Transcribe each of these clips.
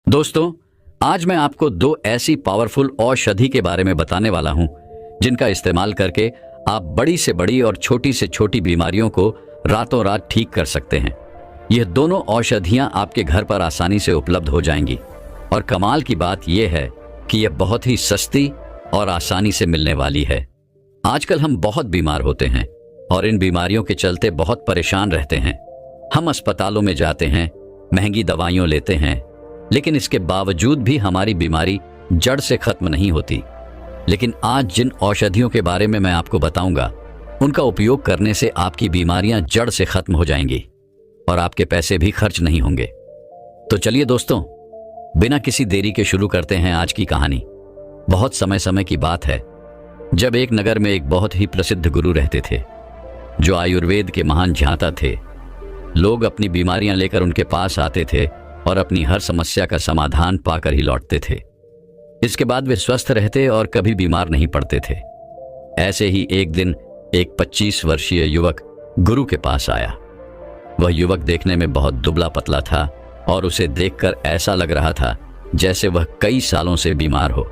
दोस्तों, आज मैं आपको दो ऐसी पावरफुल औषधि के बारे में बताने वाला हूं जिनका इस्तेमाल करके आप बड़ी से बड़ी और छोटी से छोटी बीमारियों को रातों रात ठीक कर सकते हैं। यह दोनों औषधियां आपके घर पर आसानी से उपलब्ध हो जाएंगी और कमाल की बात यह है कि यह बहुत ही सस्ती और आसानी से मिलने वाली है। आजकल हम बहुत बीमार होते हैं और इन बीमारियों के चलते बहुत परेशान रहते हैं। हम अस्पतालों में जाते हैं, महंगी दवाइयां लेते हैं, लेकिन इसके बावजूद भी हमारी बीमारी जड़ से खत्म नहीं होती। लेकिन आज जिन औषधियों के बारे में मैं आपको बताऊंगा, उनका उपयोग करने से आपकी बीमारियां जड़ से खत्म हो जाएंगी और आपके पैसे भी खर्च नहीं होंगे। तो चलिए दोस्तों, बिना किसी देरी के शुरू करते हैं आज की कहानी। बहुत समय की बात है जब एक नगर में एक बहुत ही प्रसिद्ध गुरु रहते थे जो आयुर्वेद के महान ज्ञाता थे। लोग अपनी बीमारियां लेकर उनके पास आते थे और अपनी हर समस्या का समाधान पाकर ही लौटते थे। इसके बाद वे स्वस्थ रहते और कभी बीमार नहीं पड़ते थे। ऐसे ही एक दिन एक 25 वर्षीय युवक गुरु के पास आया। वह युवक देखने में बहुत दुबला पतला था और उसे देखकर ऐसा लग रहा था जैसे वह कई सालों से बीमार हो।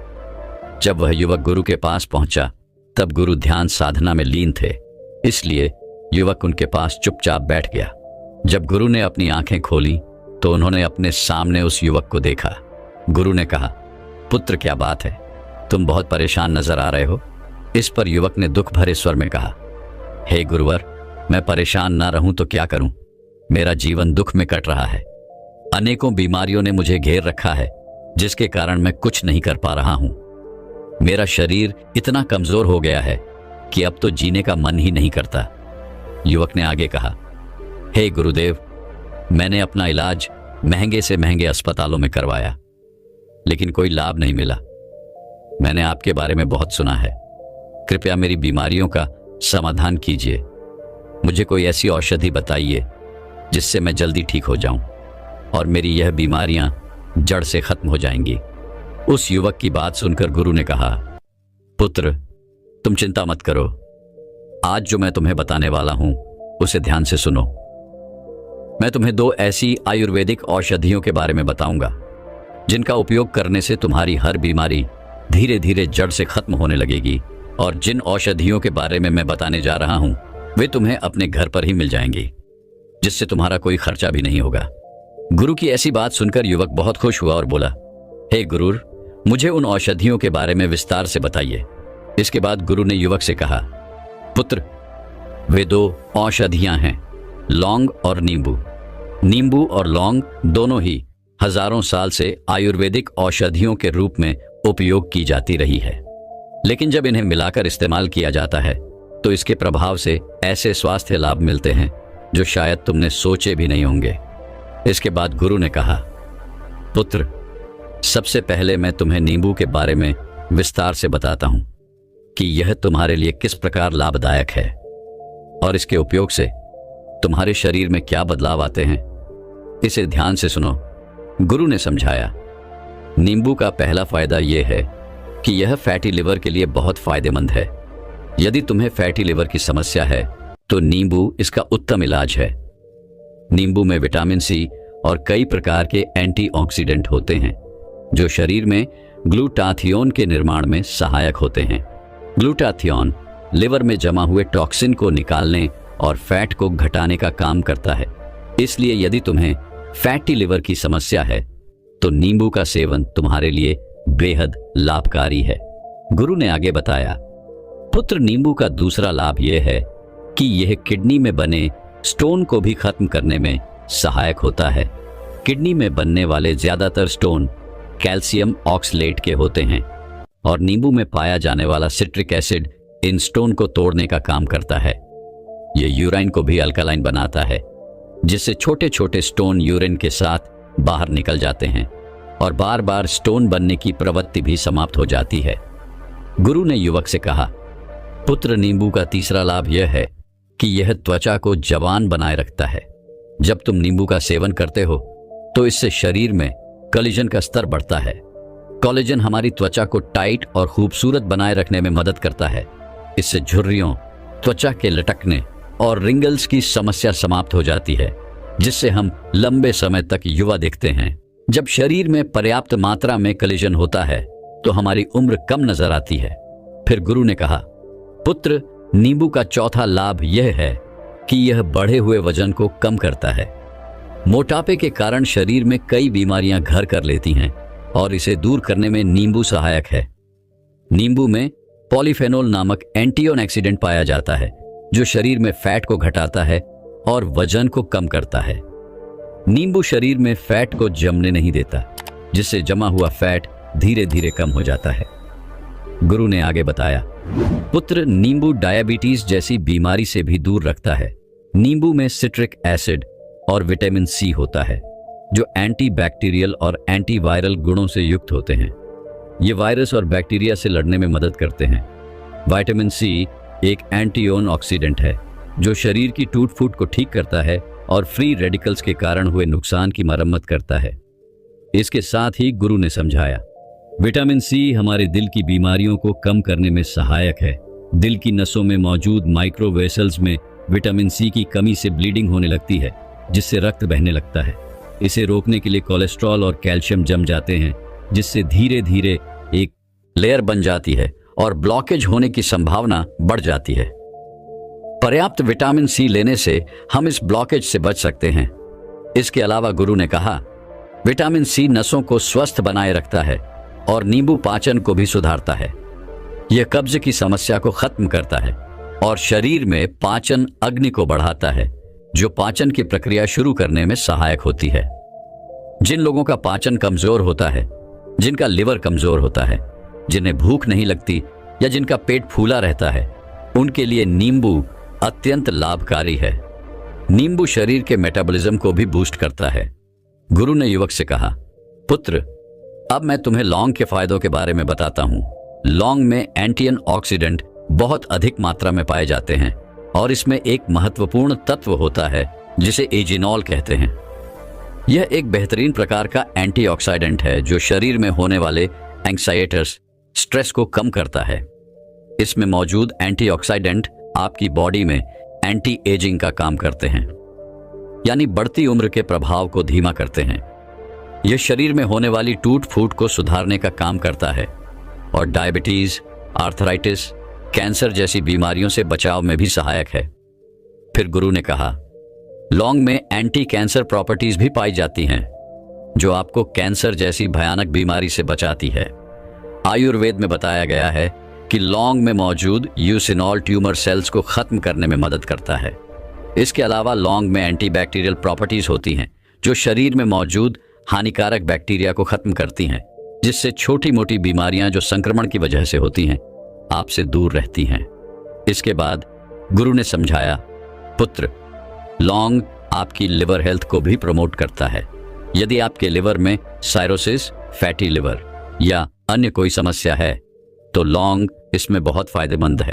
जब वह युवक गुरु के पास पहुंचा तब गुरु ध्यान साधना में लीन थे, इसलिए युवक उनके पास चुपचाप बैठ गया। जब गुरु ने अपनी आंखें खोली तो उन्होंने अपने सामने उस युवक को देखा। गुरु ने कहा, पुत्र क्या बात है, तुम बहुत परेशान नजर आ रहे हो। इस पर युवक ने दुख भरे स्वर में कहा, हे गुरुवर, मैं परेशान ना रहूं तो क्या करूं, मेरा जीवन दुख में कट रहा है। अनेकों बीमारियों ने मुझे घेर रखा है जिसके कारण मैं कुछ नहीं कर पा रहा हूं। मेरा शरीर इतना कमजोर हो गया है कि अब तो जीने का मन ही नहीं करता। युवक ने आगे कहा, हे गुरुदेव, मैंने अपना इलाज महंगे से महंगे अस्पतालों में करवाया लेकिन कोई लाभ नहीं मिला। मैंने आपके बारे में बहुत सुना है, कृपया मेरी बीमारियों का समाधान कीजिए। मुझे कोई ऐसी औषधि बताइए जिससे मैं जल्दी ठीक हो जाऊं और मेरी यह बीमारियां जड़ से खत्म हो जाएंगी। उस युवक की बात सुनकर गुरु ने कहा, पुत्र, तुम चिंता मत करो। आज जो मैं तुम्हें बताने वाला हूं उसे ध्यान से सुनो। मैं तुम्हें दो ऐसी आयुर्वेदिक औषधियों के बारे में बताऊंगा जिनका उपयोग करने से तुम्हारी हर बीमारी धीरे धीरे जड़ से खत्म होने लगेगी और जिन औषधियों के बारे में मैं बताने जा रहा हूं वे तुम्हें अपने घर पर ही मिल जाएंगी, जिससे तुम्हारा कोई खर्चा भी नहीं होगा। गुरु की ऐसी बात सुनकर युवक बहुत खुश हुआ और बोला, हे गुरुर, मुझे उन औषधियों के बारे में विस्तार से बताइए। इसके बाद गुरु ने युवक से कहा, पुत्र, वे दो औषधियां हैं, लौंग और नींबू। नींबू और लौंग दोनों ही हजारों साल से आयुर्वेदिक औषधियों के रूप में उपयोग की जाती रही है, लेकिन जब इन्हें मिलाकर इस्तेमाल किया जाता है तो इसके प्रभाव से ऐसे स्वास्थ्य लाभ मिलते हैं जो शायद तुमने सोचे भी नहीं होंगे। इसके बाद गुरु ने कहा, पुत्र, सबसे पहले मैं तुम्हें नींबू के बारे में विस्तार से बताता हूं कि यह तुम्हारे लिए किस प्रकार लाभदायक है और इसके उपयोग से तुम्हारे शरीर में क्या बदलाव आते हैं। इसे ध्यान से सुनो। गुरु ने समझाया, नींबू का पहला फायदा यह है कि यह फैटी लिवर के लिए बहुत फायदेमंद है। यदि तुम्हें फैटी लिवर की समस्या है तो नींबू इसका उत्तम इलाज है। नींबू में विटामिन सी और कई प्रकार के एंटीऑक्सीडेंट होते हैं जो शरीर में ग्लूटाथियोन के निर्माण में सहायक होते हैं। ग्लूटाथियोन लिवर में जमा हुए टॉक्सिन को निकालने और फैट को घटाने का काम करता है। इसलिए यदि तुम्हें फैटी लिवर की समस्या है तो नींबू का सेवन तुम्हारे लिए बेहद लाभकारी है। गुरु ने आगे बताया, पुत्र, नींबू का दूसरा लाभ यह है कि यह किडनी में बने स्टोन को भी खत्म करने में सहायक होता है। किडनी में बनने वाले ज्यादातर स्टोन कैल्शियम ऑक्सलेट के होते हैं और नींबू में पाया जाने वाला सिट्रिक एसिड इन स्टोन को तोड़ने का काम करता है। यह यूराइन को भी अल्कलाइन बनाता है, जिससे छोटे छोटे स्टोन यूरिन के साथ बाहर निकल जाते हैं और बार बार स्टोन बनने की प्रवृत्ति भी समाप्त हो जाती है। गुरु ने युवक से कहा, पुत्र, नींबू का तीसरा लाभ यह है कि यह त्वचा को जवान बनाए रखता है। जब तुम नींबू का सेवन करते हो तो इससे शरीर में कोलेजन का स्तर बढ़ता है। कोलेजन हमारी त्वचा को टाइट और खूबसूरत बनाए रखने में मदद करता है। इससे झुर्रियों, त्वचा के लटकने और रिंगल्स की समस्या समाप्त हो जाती है, जिससे हम लंबे समय तक युवा दिखते हैं। जब शरीर में पर्याप्त मात्रा में कलिजन होता है तो हमारी उम्र कम नजर आती है। फिर गुरु ने कहा, पुत्र, नींबू का चौथा लाभ यह है कि यह बढ़े हुए वजन को कम करता है। मोटापे के कारण शरीर में कई बीमारियां घर कर लेती हैं और इसे दूर करने में नींबू सहायक है। नींबू में पॉलीफेनोल नामक एंटीऑक्सीडेंट पाया जाता है जो शरीर में फैट को घटाता है और वजन को कम करता है। नींबू शरीर में फैट को जमने नहीं देता, जिससे जमा हुआ फैट धीरे धीरे कम हो जाता है। गुरु ने आगे बताया, पुत्र, नींबू डायबिटीज जैसी बीमारी से भी दूर रखता है। नींबू में सिट्रिक एसिड और विटामिन सी होता है जो एंटी बैक्टीरियल और एंटीवायरल गुणों से युक्त होते हैं। ये वायरस और बैक्टीरिया से लड़ने में मदद करते हैं। विटामिन सी एक एंटीऑक्सीडेंट है जो शरीर की टूट फूट को ठीक करता है और फ्री रेडिकल्स के कारण हुए नुकसान की मरम्मत करता है। इसके साथ ही गुरु ने समझाया, विटामिन सी हमारे दिल की बीमारियों को कम करने में सहायक है। दिल की नसों में मौजूद माइक्रो वेसल्स में विटामिन सी की कमी से ब्लीडिंग होने लगती है, जिससे रक्त बहने लगता है। इसे रोकने के लिए कोलेस्ट्रॉल और कैल्शियम जम जाते हैं, जिससे धीरे धीरे एक लेयर बन जाती है और ब्लॉकेज होने की संभावना बढ़ जाती है। पर्याप्त विटामिन सी लेने से हम इस ब्लॉकेज से बच सकते हैं। इसके अलावा गुरु ने कहा, विटामिन सी नसों को स्वस्थ बनाए रखता है और नींबू पाचन को भी सुधारता है। यह कब्ज की समस्या को खत्म करता है और शरीर में पाचन अग्नि को बढ़ाता है, जो पाचन की प्रक्रिया शुरू करने में सहायक होती है। जिन लोगों का पाचन कमजोर होता है, जिनका लिवर कमजोर होता है, जिन्हें भूख नहीं लगती या जिनका पेट फूला रहता है, उनके लिए नींबू अत्यंत लाभकारी है। नींबू शरीर के मेटाबॉलिज्म को भी बूस्ट करता है। गुरु ने युवक से कहा, पुत्र, अब मैं तुम्हें लौंग के फायदों के बारे में बताता हूं। लौंग में एंटीऑक्सीडेंट बहुत अधिक मात्रा में पाए जाते हैं और इसमें एक महत्वपूर्ण तत्व होता है जिसे एजिनॉल कहते हैं। यह एक बेहतरीन प्रकार का एंटीऑक्सीडेंट है जो शरीर में होने वाले एंग्जाइटर्स, स्ट्रेस को कम करता है। इसमें मौजूद एंटीऑक्सीडेंट आपकी बॉडी में एंटी एजिंग का काम करते हैं, यानी बढ़ती उम्र के प्रभाव को धीमा करते हैं। यह शरीर में होने वाली टूट फूट को सुधारने का काम करता है और डायबिटीज, आर्थराइटिस, कैंसर जैसी बीमारियों से बचाव में भी सहायक है। फिर गुरु ने कहा, लौंग में एंटी कैंसर प्रॉपर्टीज भी पाई जाती हैं जो आपको कैंसर जैसी भयानक बीमारी से बचाती है। आयुर्वेद में बताया गया है कि लौंग में मौजूद यूसिनॉल ट्यूमर सेल्स को खत्म करने में मदद करता है। इसके अलावा लौंग में एंटीबैक्टीरियल प्रॉपर्टीज होती हैं जो शरीर में मौजूद हानिकारक बैक्टीरिया को खत्म करती हैं, जिससे छोटी मोटी बीमारियां जो संक्रमण की वजह से होती हैं आपसे दूर रहती हैं। इसके बाद गुरु ने समझाया, पुत्र, लौंग आपकी लिवर हेल्थ को भी प्रमोट करता है। यदि आपके लिवर में साइरोसिस, फैटी लिवर या अन्य कोई समस्या है तो लौंग इसमें बहुत फायदेमंद है।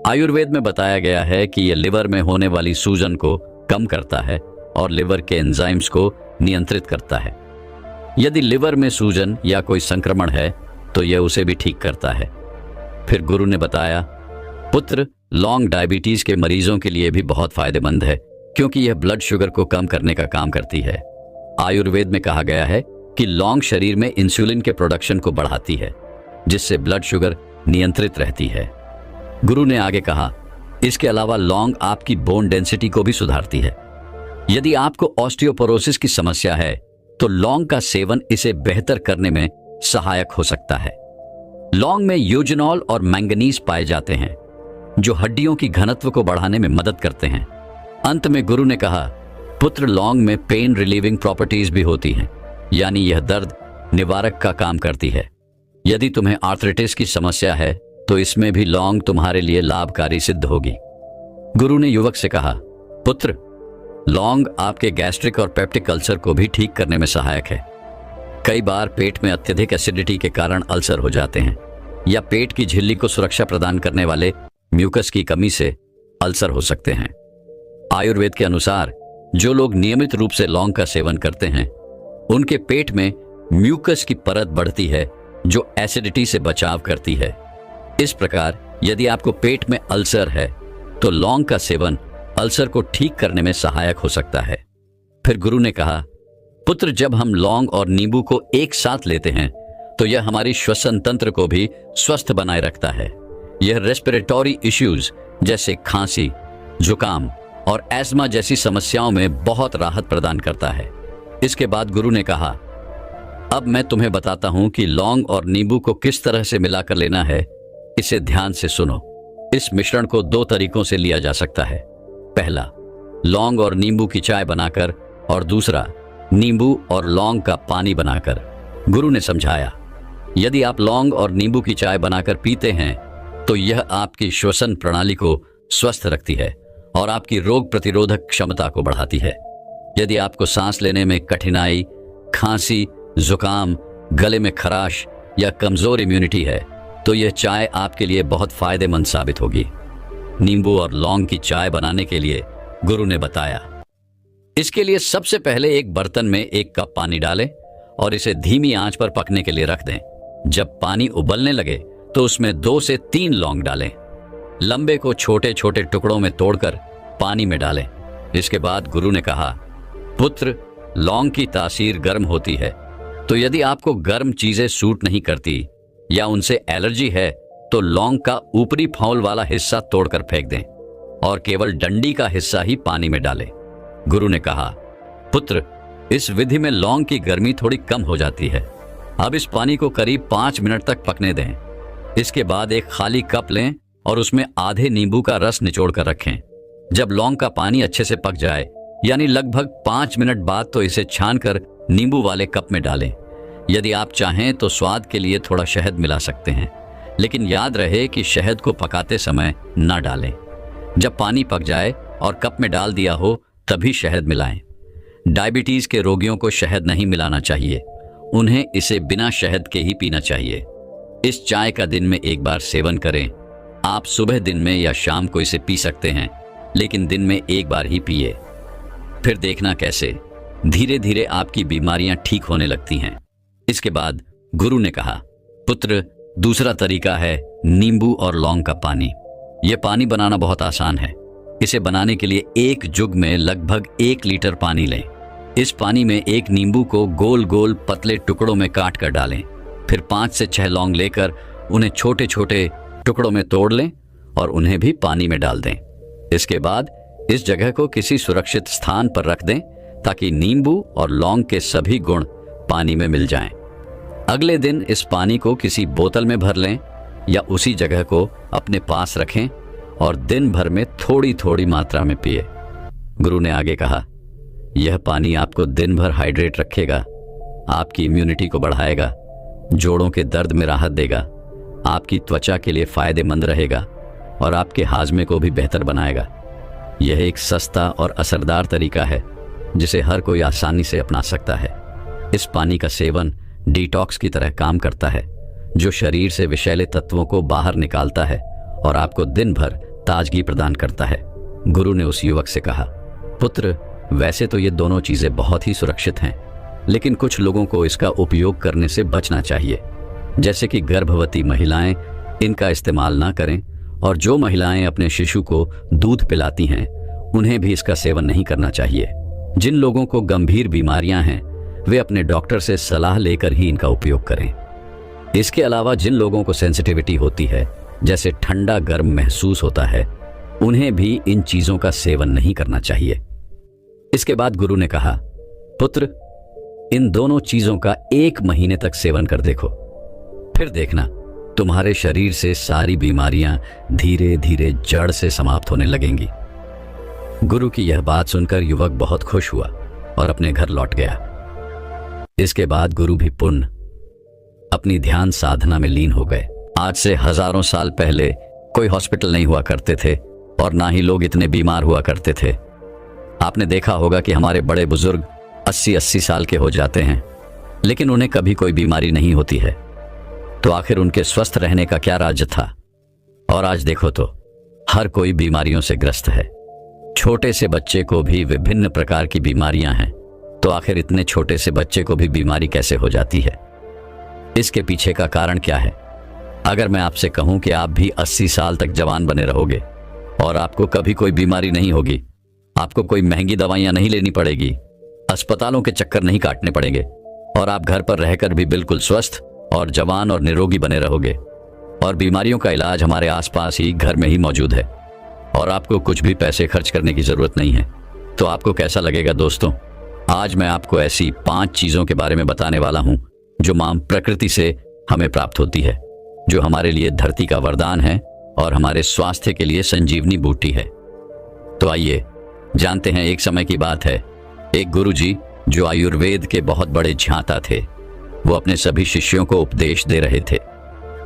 आयुर्वेद में बताया गया है कि यह लिवर में होने वाली सूजन को कम करता है और लिवर के एंजाइम्स को नियंत्रित करता है। यदि लिवर में सूजन या कोई संक्रमण है तो यह उसे भी ठीक करता है। फिर गुरु ने बताया, पुत्र, लौंग डायबिटीज के मरीजों के लिए भी बहुत फायदेमंद है क्योंकि यह ब्लड शुगर को कम करने का काम करती है। आयुर्वेद में कहा गया है कि लौंग शरीर में इंसुलिन के प्रोडक्शन को बढ़ाती है, जिससे ब्लड शुगर नियंत्रित रहती है। गुरु ने आगे कहा, इसके अलावा लौंग आपकी बोन डेंसिटी को भी सुधारती है। यदि आपको ऑस्टियोपोरोसिस की समस्या है तो लौंग का सेवन इसे बेहतर करने में सहायक हो सकता है। लौंग में यूजिनॉल और मैंगनीज पाए जाते हैं जो हड्डियों की घनत्व को बढ़ाने में मदद करते हैं। अंत में गुरु ने कहा, पुत्र, लौंग में पेन रिलीविंग प्रॉपर्टीज भी होती हैं, यानी यह दर्द निवारक का काम करती है। यदि तुम्हें आर्थराइटिस की समस्या है तो इसमें भी लौंग तुम्हारे लिए लाभकारी सिद्ध होगी। गुरु ने युवक से कहा, पुत्र, लौंग आपके गैस्ट्रिक और पेप्टिक अल्सर को भी ठीक करने में सहायक है। कई बार पेट में अत्यधिक एसिडिटी के कारण अल्सर हो जाते हैं या पेट की झिल्ली को सुरक्षा प्रदान करने वाले म्यूकस की कमी से अल्सर हो सकते हैं। आयुर्वेद के अनुसार जो लोग नियमित रूप से लौंग का सेवन करते हैं उनके पेट में म्यूकस की परत बढ़ती है जो एसिडिटी से बचाव करती है। इस प्रकार यदि आपको पेट में अल्सर है तो लौंग का सेवन अल्सर को ठीक करने में सहायक हो सकता है। फिर गुरु ने कहा, पुत्र, जब हम लौंग और नींबू को एक साथ लेते हैं तो यह हमारी श्वसन तंत्र को भी स्वस्थ बनाए रखता है। यह रेस्पिरेटरी इश्यूज जैसे खांसी, जुकाम और एस्मा जैसी समस्याओं में बहुत राहत प्रदान करता है। इसके बाद गुरु ने कहा, अब मैं तुम्हें बताता हूं कि लौंग और नींबू को किस तरह से मिलाकर लेना है। इसे ध्यान से सुनो। इस मिश्रण को 2 तरीकों से लिया जा सकता है। पहला, लौंग और नींबू की चाय बनाकर, और दूसरा, नींबू और लौंग का पानी बनाकर। गुरु ने समझाया, यदि आप लौंग और नींबू की चाय बनाकर पीते हैं तो यह आपकी श्वसन प्रणाली को स्वस्थ रखती है और आपकी रोग प्रतिरोधक क्षमता को बढ़ाती है। यदि आपको सांस लेने में कठिनाई, खांसी, जुकाम, गले में खराश या कमजोर इम्यूनिटी है तो यह चाय आपके लिए बहुत फायदेमंद साबित होगी। नींबू और लौंग की चाय बनाने के लिए गुरु ने बताया, इसके लिए सबसे पहले एक बर्तन में 1 कप पानी डालें और इसे धीमी आंच पर पकने के लिए रख दें। जब पानी उबलने लगे तो उसमें 2 से 3 लौंग डालें। लंबे को छोटे छोटे टुकड़ों में तोड़कर पानी में डालें। इसके बाद गुरु ने कहा, पुत्र, लौंग की तासीर गर्म होती है, तो यदि आपको गर्म चीजें सूट नहीं करती या उनसे एलर्जी है तो लौंग का ऊपरी फौल वाला हिस्सा तोड़कर फेंक दें और केवल डंडी का हिस्सा ही पानी में डालें। गुरु ने कहा, पुत्र, इस विधि में लौंग की गर्मी थोड़ी कम हो जाती है। अब इस पानी को करीब 5 मिनट तक पकने दें। इसके बाद एक खाली कप लें और उसमें आधे नींबू का रस निचोड़ कर रखें। जब लौंग का पानी अच्छे से पक जाए, यानी लगभग 5 मिनट बाद, तो इसे छानकर नींबू वाले कप में डालें। यदि आप चाहें तो स्वाद के लिए थोड़ा शहद मिला सकते हैं, लेकिन याद रहे कि शहद को पकाते समय ना डालें। जब पानी पक जाए और कप में डाल दिया हो तभी शहद मिलाएं। डायबिटीज के रोगियों को शहद नहीं मिलाना चाहिए, उन्हें इसे बिना शहद के ही पीना चाहिए। इस चाय का दिन में 1 बार सेवन करें। आप सुबह, दिन में या शाम को इसे पी सकते हैं, लेकिन दिन में 1 बार ही पिए। फिर देखना कैसे धीरे धीरे आपकी बीमारियां ठीक होने लगती हैं। इसके बाद गुरु ने कहा, पुत्र, दूसरा तरीका है नींबू और लौंग का पानी। यह पानी बनाना बहुत आसान है। इसे बनाने के लिए 1 जुग में लगभग 1 लीटर पानी लें। इस पानी में 1 नींबू को गोल गोल पतले टुकड़ों में काट कर डालें। फिर 5 से 6 लौंग लेकर उन्हें छोटे छोटे टुकड़ों में तोड़ लें और उन्हें भी पानी में डाल दें। इसके बाद इस जगह को किसी सुरक्षित स्थान पर रख दें ताकि नींबू और लौंग के सभी गुण पानी में मिल जाएं। अगले दिन इस पानी को किसी बोतल में भर लें या उसी जगह को अपने पास रखें और दिन भर में थोड़ी थोड़ी मात्रा में पिए। गुरु ने आगे कहा, यह पानी आपको दिन भर हाइड्रेट रखेगा, आपकी इम्यूनिटी को बढ़ाएगा, जोड़ों के दर्द में राहत देगा, आपकी त्वचा के लिए फायदेमंद रहेगा और आपके हाजमे को भी बेहतर बनाएगा। यह एक सस्ता और असरदार तरीका है जिसे हर कोई आसानी से अपना सकता है। इस पानी का सेवन डिटॉक्स की तरह काम करता है, जो शरीर से विषैले तत्वों को बाहर निकालता है और आपको दिन भर ताजगी प्रदान करता है। गुरु ने उस युवक से कहा, पुत्र, वैसे तो ये दोनों चीजें बहुत ही सुरक्षित हैं, लेकिन कुछ लोगों को इसका उपयोग करने से बचना चाहिए, जैसे कि गर्भवती महिलाएं इनका इस्तेमाल ना करें और जो महिलाएं अपने शिशु को दूध पिलाती हैं उन्हें भी इसका सेवन नहीं करना चाहिए। जिन लोगों को गंभीर बीमारियां हैं वे अपने डॉक्टर से सलाह लेकर ही इनका उपयोग करें। इसके अलावा जिन लोगों को सेंसिटिविटी होती है, जैसे ठंडा गर्म महसूस होता है, उन्हें भी इन चीजों का सेवन नहीं करना चाहिए। इसके बाद गुरु ने कहा, पुत्र, इन दोनों चीजों का 1 महीने तक सेवन कर देखो, फिर देखना तुम्हारे शरीर से सारी बीमारियां धीरे धीरे जड़ से समाप्त होने लगेंगी। गुरु की यह बात सुनकर युवक बहुत खुश हुआ और अपने घर लौट गया। इसके बाद गुरु भी पुनः अपनी ध्यान साधना में लीन हो गए। आज से हजारों साल पहले कोई हॉस्पिटल नहीं हुआ करते थे और ना ही लोग इतने बीमार हुआ करते थे। आपने देखा होगा कि हमारे बड़े बुजुर्ग 80-80 साल के हो जाते हैं, लेकिन उन्हें कभी कोई बीमारी नहीं होती है। तो आखिर उनके स्वस्थ रहने का क्या राज था? और आज देखो तो हर कोई बीमारियों से ग्रस्त है। छोटे से बच्चे को भी विभिन्न प्रकार की बीमारियां हैं, तो आखिर इतने छोटे से बच्चे को भी बीमारी कैसे हो जाती है? इसके पीछे का कारण क्या है? अगर मैं आपसे कहूं कि आप भी 80 साल तक जवान बने रहोगे और आपको कभी कोई बीमारी नहीं होगी, आपको कोई महंगी दवाइयां नहीं लेनी पड़ेगी, अस्पतालों के चक्कर नहीं काटने पड़ेंगे और आप घर पर रहकर भी बिल्कुल स्वस्थ और जवान और निरोगी बने रहोगे। और बीमारियों का इलाज हमारे आसपास ही घर में ही मौजूद है और आपको कुछ भी पैसे खर्च करने की जरूरत नहीं है। तो आपको कैसा लगेगा दोस्तों? आज मैं आपको ऐसी 5 चीजों के बारे में बताने वाला हूं जो मां प्रकृति से हमें प्राप्त होती है, जो हमारे लिए धरती का वरदान है और हमारे स्वास्थ्य के लिए संजीवनी बूटी है। तो आइए जानते हैं। एक समय की बात है, एक गुरुजी जो आयुर्वेद के बहुत बड़े झांता थे, वो अपने सभी शिष्यों को उपदेश दे रहे थे।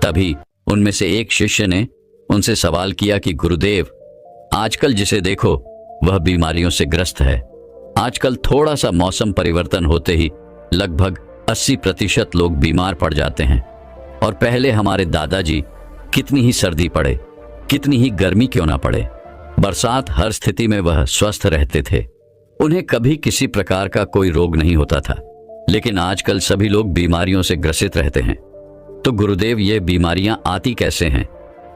तभी उनमें से एक शिष्य ने उनसे सवाल किया कि गुरुदेव, आजकल जिसे देखो वह बीमारियों से ग्रस्त है। आजकल थोड़ा सा मौसम परिवर्तन होते ही लगभग 80% लोग बीमार पड़ जाते हैं। और पहले हमारे दादाजी कितनी ही सर्दी पड़े, कितनी ही गर्मी क्यों ना पड़े, बरसात, हर स्थिति में वह स्वस्थ रहते थे। उन्हें कभी किसी प्रकार का कोई रोग नहीं होता था। लेकिन आजकल सभी लोग बीमारियों से ग्रसित रहते हैं। तो गुरुदेव, ये बीमारियां आती कैसे हैं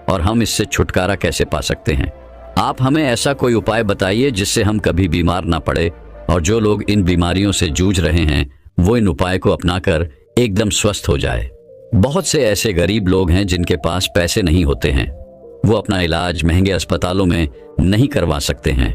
और हम इससे छुटकारा कैसे पा सकते हैं? आप हमें ऐसा कोई उपाय बताइए जिससे हम कभी बीमार ना पड़े और जो लोग इन बीमारियों से जूझ रहे हैं वो इन उपाय को अपनाकर एकदम स्वस्थ हो जाए। बहुत से ऐसे गरीब लोग हैं जिनके पास पैसे नहीं होते हैं, वो अपना इलाज महंगे अस्पतालों में नहीं करवा सकते हैं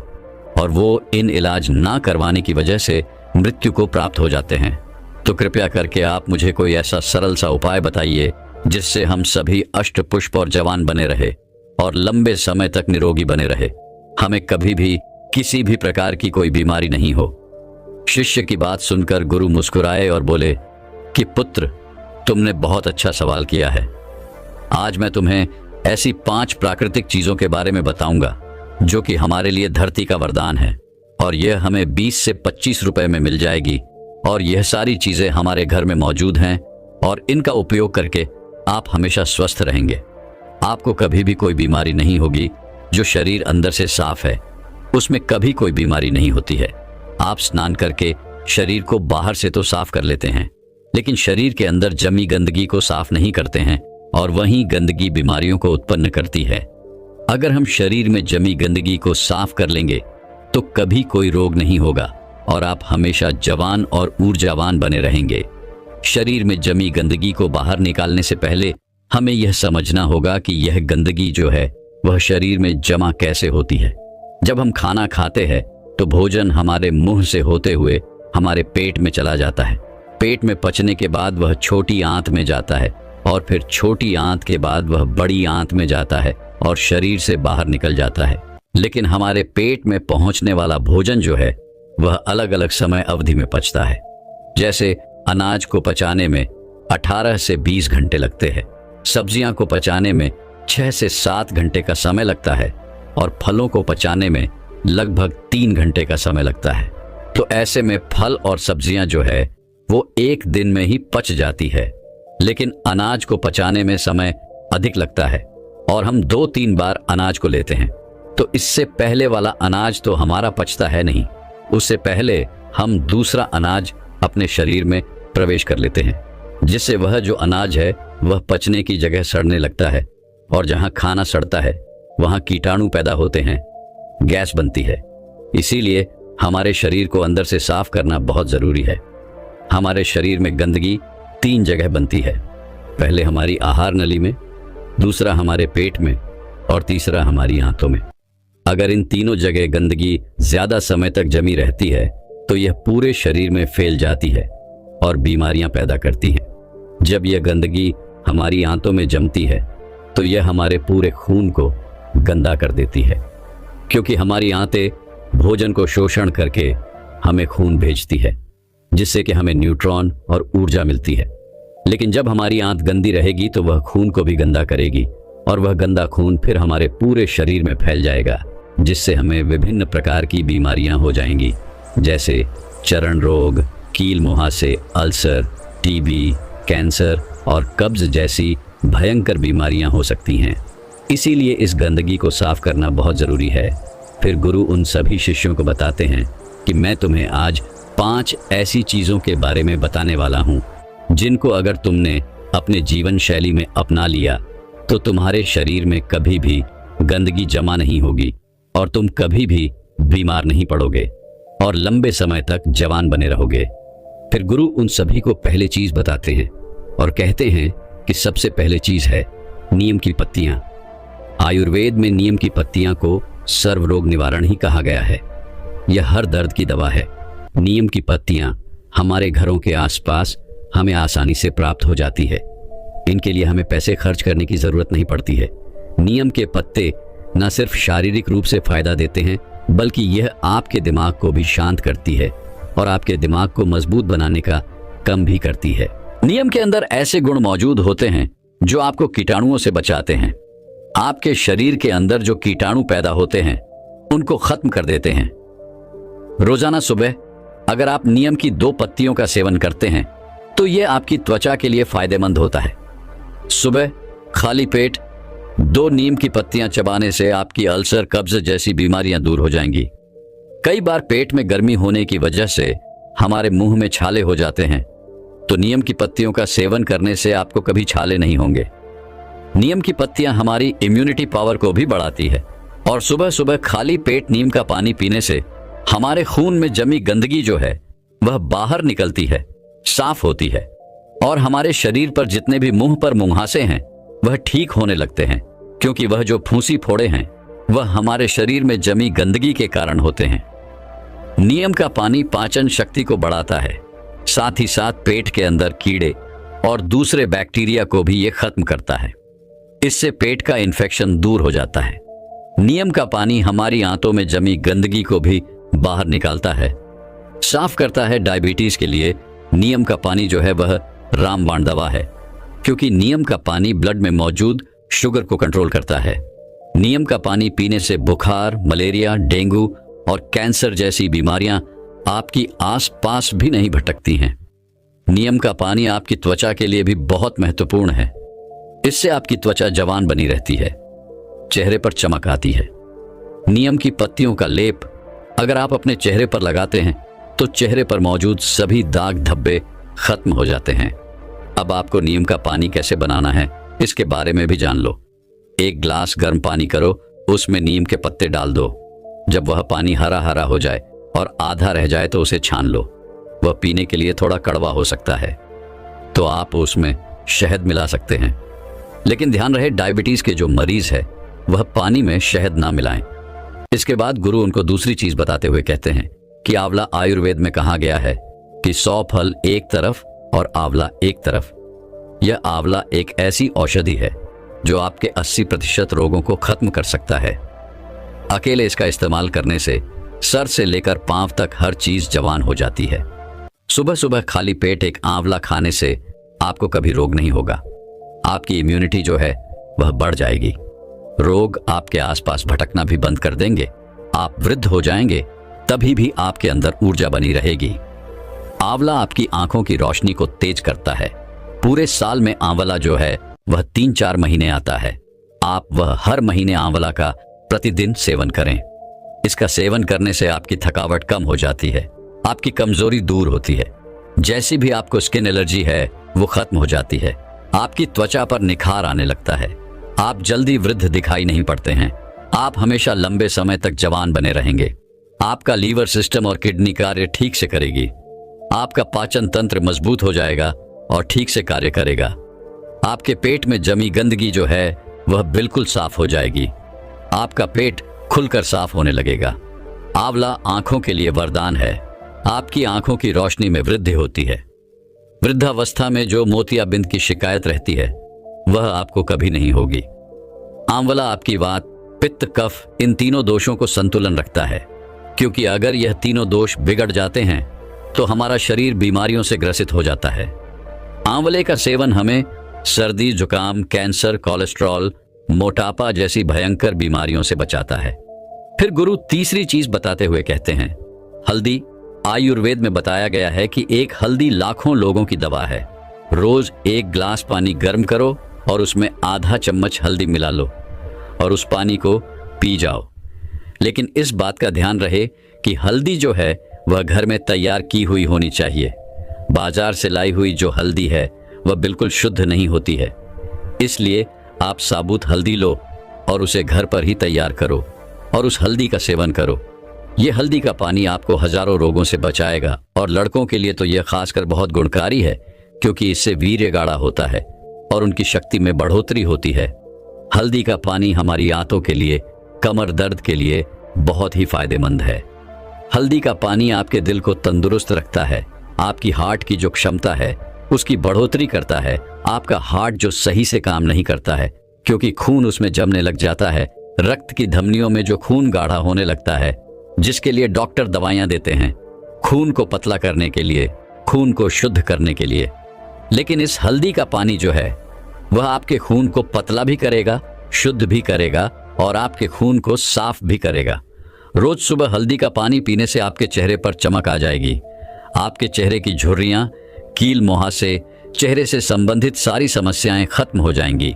और वो इन इलाज ना करवाने की वजह से मृत्यु को प्राप्त हो जाते हैं। तो कृपया करके आप मुझे कोई ऐसा सरल सा उपाय बताइए जिससे हम सभी अष्ट पुष्प और जवान बने रहे और लंबे समय तक निरोगी बने रहे, हमें कभी भी किसी भी प्रकार की कोई बीमारी नहीं हो। शिष्य की बात सुनकर गुरु मुस्कुराए और बोले कि पुत्र, तुमने बहुत अच्छा सवाल किया है। आज मैं तुम्हें ऐसी 5 प्राकृतिक चीजों के बारे में बताऊंगा जो कि हमारे लिए धरती का वरदान है और यह हमें 20 से 25 रुपए में मिल जाएगी। और यह सारी चीजें हमारे घर में मौजूद हैं और इनका उपयोग करके आप हमेशा स्वस्थ रहेंगे। आपको कभी भी कोई बीमारी नहीं होगी। जो शरीर अंदर से साफ है उसमें कभी कोई बीमारी नहीं होती है। आप स्नान करके शरीर को बाहर से तो साफ कर लेते हैं, लेकिन शरीर के अंदर जमी गंदगी को साफ नहीं करते हैं और वही गंदगी बीमारियों को उत्पन्न करती है। अगर हम शरीर में जमी गंदगी को साफ कर लेंगे तो कभी कोई रोग नहीं होगा और आप हमेशा जवान और ऊर्जावान बने रहेंगे। शरीर में जमी गंदगी को बाहर निकालने से पहले हमें यह समझना होगा कि यह गंदगी जो है वह शरीर में जमा कैसे होती है। जब हम खाना खाते हैं तो भोजन हमारे मुंह से होते हुए हमारे पेट में चला जाता है। पेट में पचने के बाद वह छोटी आंत में जाता है और फिर छोटी आंत के बाद वह बड़ी आंत में जाता है और शरीर से बाहर निकल जाता है। लेकिन हमारे पेट में पहुंचने वाला भोजन जो है वह अलग अलग समय अवधि में पचता है। जैसे अनाज को पचाने में 18 से 20 घंटे लगते हैं, सब्जियां को पचाने में 6 से 7 घंटे का समय लगता है और फलों को पचाने में लगभग 3 घंटे का समय लगता है। तो ऐसे में फल और सब्जियां जो है वो एक दिन में ही पच जाती है, लेकिन अनाज को पचाने में समय अधिक लगता है और हम 2-3 बार अनाज को लेते हैं। तो इससे पहले वाला अनाज तो हमारा पचता है नहीं, उससे पहले हम दूसरा अनाज अपने शरीर में प्रवेश कर लेते हैं, जिससे वह जो अनाज है वह पचने की जगह सड़ने लगता है और जहां खाना सड़ता है वहां कीटाणु पैदा होते हैं, गैस बनती है। इसीलिए हमारे शरीर को अंदर से साफ करना बहुत जरूरी है। हमारे शरीर में गंदगी 3 जगह बनती है, पहले हमारी आहार नली में, दूसरा हमारे पेट में और तीसरा हमारी आंतों में। अगर इन तीनों जगह गंदगी ज्यादा समय तक जमी रहती है तो यह पूरे शरीर में फैल जाती है और बीमारियां पैदा करती हैं। जब यह गंदगी हमारी आंतों में जमती है तो यह हमारे पूरे खून को गंदा कर देती है, क्योंकि हमारी आंतें भोजन को शोषण करके हमें खून भेजती है, जिससे कि हमें न्यूट्रॉन और ऊर्जा मिलती है। लेकिन जब हमारी आंत गंदी रहेगी तो वह खून को भी गंदा करेगी और वह गंदा खून फिर हमारे पूरे शरीर में फैल जाएगा, जिससे हमें विभिन्न प्रकार की बीमारियां हो जाएंगी, जैसे चरण रोग, कील मुहासे, अल्सर, टीबी, कैंसर और कब्ज जैसी भयंकर बीमारियां हो सकती हैं। इसीलिए इस गंदगी को साफ करना बहुत जरूरी है। फिर गुरु उन सभी शिष्यों को बताते हैं कि मैं तुम्हें आज 5 ऐसी चीजों के बारे में बताने वाला हूं जिनको अगर तुमने अपने जीवन शैली में अपना लिया तो तुम्हारे शरीर में कभी भी गंदगी जमा नहीं होगी और तुम कभी भी बीमार नहीं पड़ोगे। और लंबे समय तक जवान बने रहोगे। फिर गुरु उन सभी को पहले चीज बताते हैं और कहते हैं कि सबसे पहले चीज है नीम की पत्तियां। आयुर्वेद में नीम की पत्तियां को सर्व रोग निवारण ही कहा गया है। यह हर दर्द की दवा है। नीम की पत्तियां हमारे घरों के आसपास हमें आसानी से प्राप्त हो जाती है। इनके लिए हमें पैसे खर्च करने की जरूरत नहीं पड़ती है। नीम के पत्ते न सिर्फ शारीरिक रूप से फायदा देते हैं, बल्कि यह आपके दिमाग को भी शांत करती है और आपके दिमाग को मजबूत बनाने का काम भी करती है। नीम के अंदर ऐसे गुण मौजूद होते हैं जो आपको कीटाणुओं से बचाते हैं। आपके शरीर के अंदर जो कीटाणु पैदा होते हैं उनको खत्म कर देते हैं। रोजाना सुबह अगर आप नीम की 2 पत्तियों का सेवन करते हैं तो यह आपकी त्वचा के लिए फायदेमंद होता है। सुबह खाली पेट 2 नीम की पत्तियां चबाने से आपकी अल्सर, कब्ज जैसी बीमारियां दूर हो जाएंगी। कई बार पेट में गर्मी होने की वजह से हमारे मुंह में छाले हो जाते हैं, तो नीम की पत्तियों का सेवन करने से आपको कभी छाले नहीं होंगे। नीम की पत्तियां हमारी इम्यूनिटी पावर को भी बढ़ाती है और सुबह सुबह खाली पेट नीम का पानी पीने से हमारे खून में जमी गंदगी जो है वह बाहर निकलती है, साफ होती है और हमारे शरीर पर जितने भी मुंह पर मुंहासे हैं वह ठीक होने लगते हैं, क्योंकि वह जो फूंसी फोड़े हैं वह हमारे शरीर में जमी गंदगी के कारण होते हैं। नीम का पानी पाचन शक्ति को बढ़ाता है, साथ ही साथ पेट के अंदर कीड़े और दूसरे बैक्टीरिया को भी यह खत्म करता है। इससे पेट का इन्फेक्शन दूर हो जाता है। नीम का पानी हमारी आंतों में जमी गंदगी को भी बाहर निकालता है, साफ करता है। डायबिटीज के लिए नीम का पानी जो है वह रामबाण दवा है, क्योंकि नीम का पानी ब्लड में मौजूद शुगर को कंट्रोल करता है। नीम का पानी पीने से बुखार, मलेरिया, डेंगू और कैंसर जैसी बीमारियां आपकी आसपास भी नहीं भटकती हैं। नीम का पानी आपकी त्वचा के लिए भी बहुत महत्वपूर्ण है। इससे आपकी त्वचा जवान बनी रहती है, चेहरे पर चमक आती है। नीम की पत्तियों का लेप अगर आप अपने चेहरे पर लगाते हैं तो चेहरे पर मौजूद सभी दाग धब्बे खत्म हो जाते हैं। अब आपको नीम का पानी कैसे बनाना है इसके बारे में भी जान लो। 1 गिलास गर्म पानी करो, उसमें नीम के पत्ते डाल दो। जब वह पानी हरा हरा हो जाए और आधा रह जाए तो उसे छान लो। वह पीने के लिए थोड़ा कड़वा हो सकता है, तो आप उसमें शहद मिला सकते हैं। लेकिन ध्यान रहे, डायबिटीज के जो मरीज है वह पानी में शहद ना मिलाएं। इसके बाद गुरु उनको दूसरी चीज बताते हुए कहते हैं कि आंवला आयुर्वेद में कहा गया है कि 100 फल एक तरफ और आंवला एक तरफ। यह आंवला एक ऐसी औषधि है जो आपके 80% रोगों को खत्म कर सकता है। अकेले इसका इस्तेमाल करने से सर से लेकर पांव तक हर चीज जवान हो जाती है। सुबह सुबह खाली पेट एक आंवला खाने से आपको कभी रोग नहीं होगा। आपकी इम्यूनिटी जो है वह बढ़ जाएगी। रोग आपके आसपास भटकना भी बंद कर देंगे। आप वृद्ध हो जाएंगे, तभी भी आपके अंदर ऊर्जा बनी रहेगी। आंवला आपकी आंखों की रोशनी को तेज करता है। पूरे साल में आंवला जो है वह 3-4 महीने आता है। आप वह हर महीने आंवला का प्रतिदिन सेवन करें। इसका सेवन करने से आपकी थकावट कम हो जाती है, आपकी कमजोरी दूर होती है। जैसी भी आपको स्किन एलर्जी है वो खत्म हो जाती है। आपकी त्वचा पर निखार आने लगता है। आप जल्दी वृद्ध दिखाई नहीं पड़ते हैं। आप हमेशा लंबे समय तक जवान बने रहेंगे। आपका लीवर सिस्टम और किडनी कार्य ठीक से करेगी। आपका पाचन तंत्र मजबूत हो जाएगा और ठीक से कार्य करेगा। आपके पेट में जमी गंदगी जो है वह बिल्कुल साफ हो जाएगी। आपका पेट खुलकर साफ होने लगेगा। आंवला आंखों के लिए वरदान है। आपकी आंखों की रोशनी में वृद्धि होती है। वृद्धावस्था में जो मोतियाबिंद की शिकायत रहती है वह आपको कभी नहीं होगी। आंवला आपकी वात, पित्त, कफ इन तीनों दोषों को संतुलन रखता है, क्योंकि अगर यह तीनों दोष बिगड़ जाते हैं तो हमारा शरीर बीमारियों से ग्रसित हो जाता है। आंवले का सेवन हमें सर्दी, जुकाम, कैंसर, कोलेस्ट्रॉल, मोटापा जैसी भयंकर बीमारियों से बचाता है। फिर गुरु तीसरी चीज बताते हुए कहते हैं, हल्दी। आयुर्वेद में बताया गया है कि एक हल्दी लाखों लोगों की दवा है। रोज 1 गिलास पानी गर्म करो और उसमें आधा चम्मच हल्दी मिला लो और उस पानी को पी जाओ। लेकिन इस बात का ध्यान रहे कि हल्दी जो है वह घर में तैयार की हुई होनी चाहिए। बाजार से लाई हुई जो हल्दी है वह बिल्कुल शुद्ध नहीं होती है। इसलिए आप साबुत हल्दी लो और उसे घर पर ही तैयार करो और उस हल्दी का सेवन करो। ये हल्दी का पानी आपको हजारों रोगों से बचाएगा और लड़कों के लिए तो यह खासकर बहुत गुणकारी है, क्योंकि इससे वीर्य गाढ़ा होता है और उनकी शक्ति में बढ़ोतरी होती है। हल्दी का पानी हमारी आंतों के लिए, कमर दर्द के लिए बहुत ही फायदेमंद है। हल्दी का पानी आपके दिल को तंदुरुस्त रखता है, आपकी हार्ट की जो क्षमता है उसकी बढ़ोतरी करता है। आपका हार्ट जो सही से काम नहीं करता है, क्योंकि खून उसमें जमने लग जाता है, रक्त की धमनियों में जो खून गाढ़ा होने लगता है, जिसके लिए डॉक्टर दवाइयां देते हैं, खून को पतला करने के लिए, खून को शुद्ध करने के लिए। लेकिन इस हल्दी का पानी जो है वह आपके खून को पतला भी करेगा, शुद्ध भी करेगा और आपके खून को साफ भी करेगा। रोज सुबह हल्दी का पानी पीने से आपके चेहरे पर चमक आ जाएगी। आपके चेहरे की झुर्रियां, कील मुहासे, चेहरे से संबंधित सारी समस्याएं खत्म हो जाएंगी।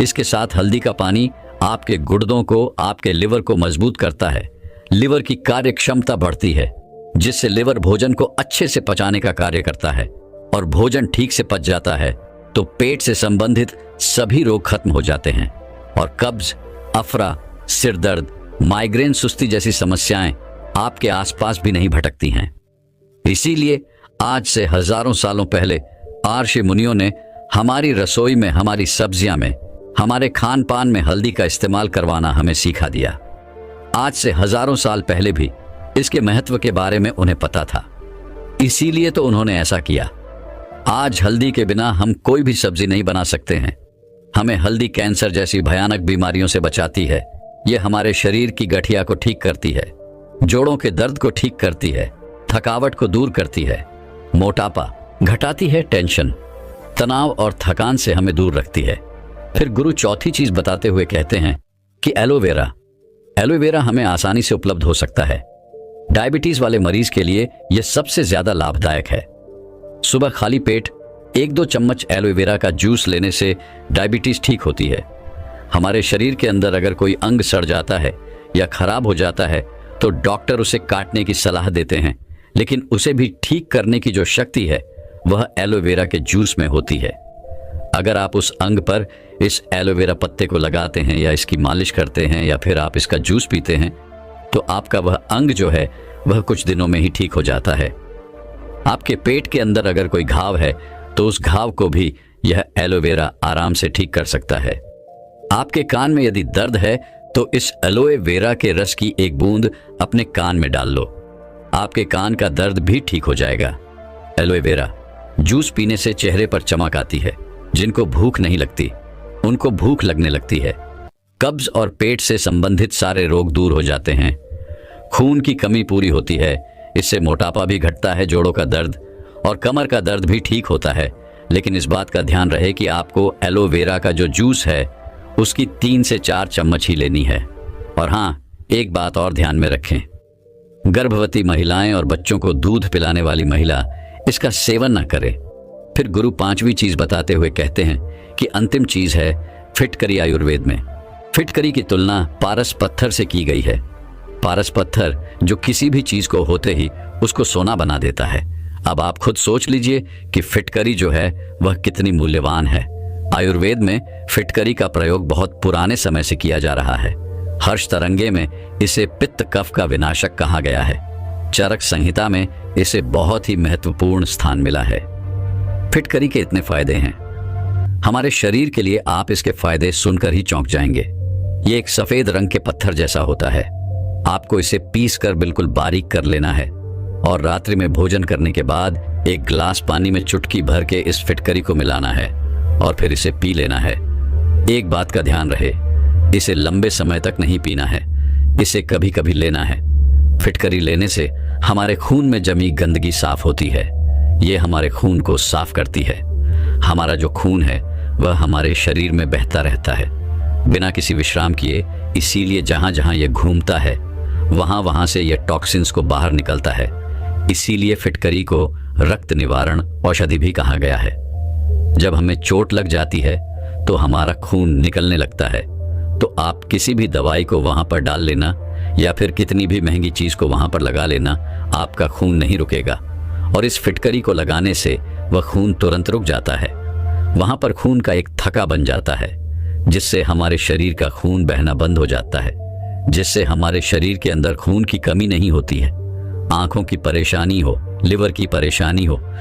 इसके साथ हल्दी का पानी आपके गुर्दों को, आपके लिवर को मजबूत करता है। लिवर की कार्य क्षमता बढ़ती है, जिससे लिवर भोजन को अच्छे से पचाने का कार्य करता है और भोजन ठीक से पच जाता है तो पेट से संबंधित सभी रोग खत्म हो जाते हैं और कब्ज, अफरा, सिर दर्द, माइग्रेन, सुस्ती जैसी समस्याएं आपके आसपास भी नहीं भटकती हैं। इसीलिए आज से हजारों सालों पहले आर्षि मुनियों ने हमारी रसोई में, हमारी सब्जियां में, हमारे खान पान में हल्दी का इस्तेमाल करवाना हमें सिखा दिया। आज से हजारों साल पहले भी इसके महत्व के बारे में उन्हें पता था, इसीलिए तो उन्होंने ऐसा किया। आज हल्दी के बिना हम कोई भी सब्जी नहीं बना सकते हैं। हमें हल्दी कैंसर जैसी भयानक बीमारियों से बचाती है। यह हमारे शरीर की गठिया को ठीक करती है, जोड़ों के दर्द को ठीक करती है, थकावट को दूर करती है, मोटापा घटाती है, टेंशन, तनाव और थकान से हमें दूर रखती है। फिर गुरु चौथी चीज बताते हुए कहते हैं कि एलोवेरा हमें आसानी से उपलब्ध हो सकता है। डायबिटीज वाले मरीज के लिए यह सबसे ज्यादा लाभदायक है। सुबह खाली पेट 1-2 चम्मच एलोवेरा का जूस लेने से डायबिटीज ठीक होती है। हमारे शरीर के अंदर अगर कोई अंग सड़ जाता है या खराब हो जाता है तो डॉक्टर उसे काटने की सलाह देते हैं, लेकिन उसे भी ठीक करने की जो शक्ति है वह एलोवेरा के जूस में होती है। अगर आप उस अंग पर इस एलोवेरा पत्ते को लगाते हैं या इसकी मालिश करते हैं या फिर आप इसका जूस पीते हैं तो आपका वह अंग जो है वह कुछ दिनों में ही ठीक हो जाता है। आपके पेट के अंदर अगर कोई घाव है तो उस घाव को भी यह एलोवेरा आराम से ठीक कर सकता है। आपके कान में यदि दर्द है तो इस एलोए वेरा के रस की एक बूंद अपने कान में डाल लो, आपके कान का दर्द भी ठीक हो जाएगा। एलोए वेरा जूस पीने से चेहरे पर चमक आती है। जिनको भूख नहीं लगती उनको भूख लगने लगती है। कब्ज और पेट से संबंधित सारे रोग दूर हो जाते हैं। खून की कमी पूरी होती है। इससे मोटापा भी घटता है, जोड़ों का दर्द और कमर का दर्द भी ठीक होता है। लेकिन इस बात का ध्यान रहे कि आपको एलोवेरा का जो जूस है उसकी 3 से 4 चम्मच ही लेनी है। और हाँ, एक बात और ध्यान में रखें, गर्भवती महिलाएं और बच्चों को दूध पिलाने वाली महिला इसका सेवन न करे। फिर गुरु 5वीं चीज बताते हुए कहते हैं कि अंतिम चीज है फिटकरी। आयुर्वेद में फिटकरी की तुलना पारस पत्थर से की गई है। पारस पत्थर जो किसी भी चीज को होते ही उसको सोना बना देता है। अब आप खुद सोच लीजिए कि फिटकरी जो है वह कितनी मूल्यवान है। आयुर्वेद में फिटकरी का प्रयोग बहुत पुराने समय से किया जा रहा है। हर्ष तरंगे में इसे पित्त कफ का विनाशक कहा गया है। चरक संहिता में इसे बहुत ही महत्वपूर्ण स्थान मिला है। फिटकरी के इतने फायदे हैं हमारे शरीर के लिए, आप इसके फायदे सुनकर ही चौंक जाएंगे। ये एक सफेद रंग के पत्थर जैसा होता है। आपको इसे पीस कर बिल्कुल बारीक कर लेना है और रात्रि में भोजन करने के बाद एक गिलास पानी में चुटकी भर के इस फिटकरी को मिलाना है और फिर इसे पी लेना है। एक बात का ध्यान रहे, इसे लंबे समय तक नहीं पीना है, इसे कभी कभी लेना है। फिटकरी लेने से हमारे खून में जमी गंदगी साफ होती है। ये हमारे खून को साफ करती है। हमारा जो खून है वह हमारे शरीर में बहता रहता है बिना किसी विश्राम किए, इसीलिए जहां जहां ये घूमता है वहां वहां से ये टॉक्सिन्स को बाहर निकलता है। इसीलिए फिटकरी को रक्त निवारण औषधि भी कहा गया है। जब हमें चोट लग जाती है तो हमारा खून निकलने लगता है, तो आप किसी भी दवाई को वहां पर डाल लेना या फिर कितनी भी महंगी चीज को वहां पर लगा लेना, आपका खून नहीं रुकेगा। और इस फिटकरी को लगाने से वह खून तुरंत रुक जाता है। वहां पर खून का एक थक्का बन जाता है जिससे हमारे शरीर का खून बहना बंद हो जाता है। जिससे हमारे शरीर के अंदर खून की कमी नहीं होती है। आंखों की परेशानी हो, लिवर की परेशानी हो,